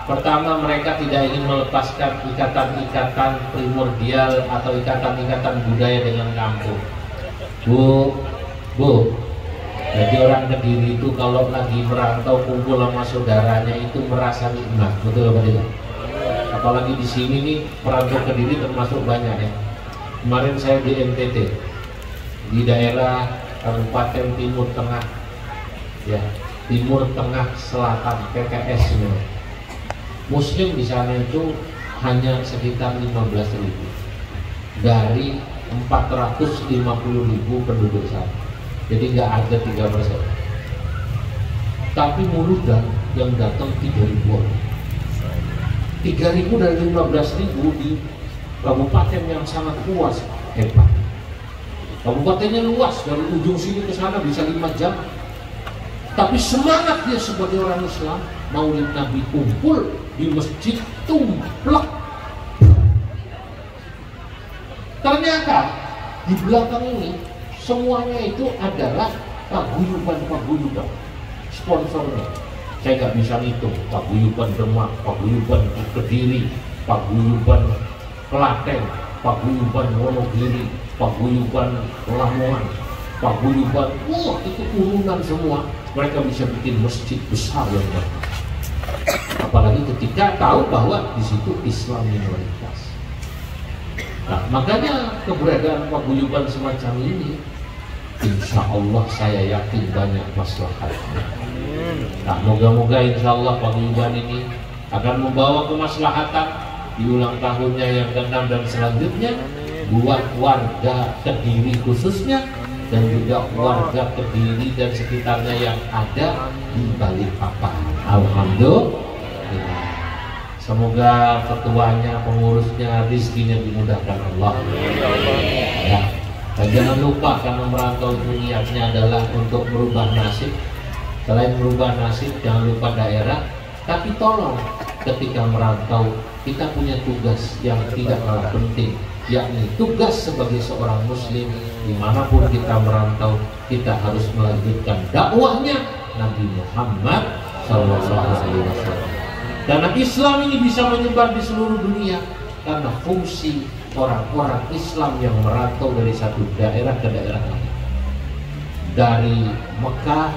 Pertama, mereka tidak ingin melepaskan ikatan-ikatan primordial atau ikatan-ikatan budaya dengan kampung. Bu, jadi orang Kediri itu kalau lagi merantau kumpul sama saudaranya itu merasa nikmat, betul apa tidak? Apalagi di sini nih perantau Kediri termasuk banyak ya. Kemarin saya di NTT, di daerah Kabupaten Timur Tengah, ya. Timur Tengah Selatan PKS nya. Muslim di sana itu hanya sekitar 15.000 dari 450.000 penduduk sana. Jadi nggak ada 3%. Tapi Murudan yang datang 3.000 orang. 3.000 dari 15.000 di kabupaten yang sangat luas, hebat. Kabupatennya luas, dari ujung sini ke sana bisa 5 jam. Tapi semangat dia sebagai orang Islam, Maulid Nabi kumpul di masjid tumplek. Ternyata di belakang ini semuanya itu adalah paguyuban sponsornya. Saya nggak bisa ngitung paguyuban Demak, paguyuban Kediri, paguyuban Klaten, paguyuban Wonogiri, paguyuban Lamongan, paguyuban, itu urunan semua. Mereka bisa bikin masjid besar yang banyak. Apalagi ketika tahu bahwa di situ Islam minoritas. Nah, makanya keberadaan paguyuban semacam ini, insya Allah saya yakin banyak maslahatnya. Nah, moga-moga insya Allah paguyuban ini akan membawa kemaslahatan di ulang tahunnya yang ke-6 dan selanjutnya buat warga Kediri khususnya, dan juga warga Kediri dan sekitarnya yang ada di Balikpapan. Alhamdulillah. Semoga ketuanya, pengurusnya, rizkinya dimudahkan Allah. Ya. Dan jangan lupa, karena merantau itu niatnya adalah untuk merubah nasib. Selain merubah nasib, jangan lupa daerah. Tapi tolong, ketika merantau kita punya tugas yang tidak kalah penting, yakni tugas sebagai seorang muslim. Dimanapun kita merantau, kita harus melanjutkan dakwahnya Nabi Muhammad SAW. Karena Islam ini bisa menyebar di seluruh dunia karena fungsi orang-orang Islam yang merantau dari satu daerah ke daerah lain. Dari Mekah,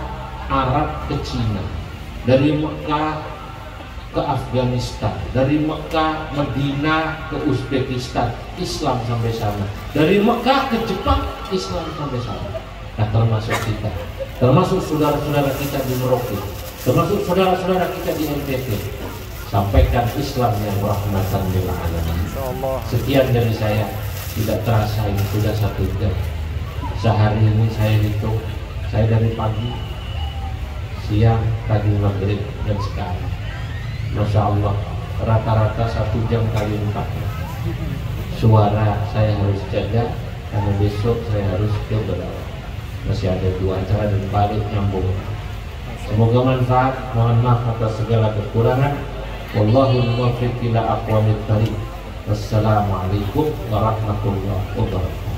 Arab ke Cina, dari Mekah ke Afghanistan, dari Mekah, Madinah ke Uzbekistan, Islam sampai sana. Dari Mekah ke Jepang, Islam sampai sana. Nah, termasuk kita, termasuk saudara-saudara kita di Merauke, termasuk saudara-saudara kita di NTT. Sampaikan Islam yang rahmatan lil alamin. Sekian dari saya, tidak terasa ini sudah 1 jam. Sehari ini saya hitung, saya dari pagi, siang, tadi maghrib, dan sekarang. Masya Allah, rata-rata 1 jam kali 4. Suara saya harus jaga karena besok saya harus ke Berawa. Masih ada 2 acara dan balik nyambung. Semoga manfaat. Mohon maaf atas segala kekurangan. Wallahul muwaffiq ila aqwamit thariq. Wassalamualaikum warahmatullahi wabarakatuh.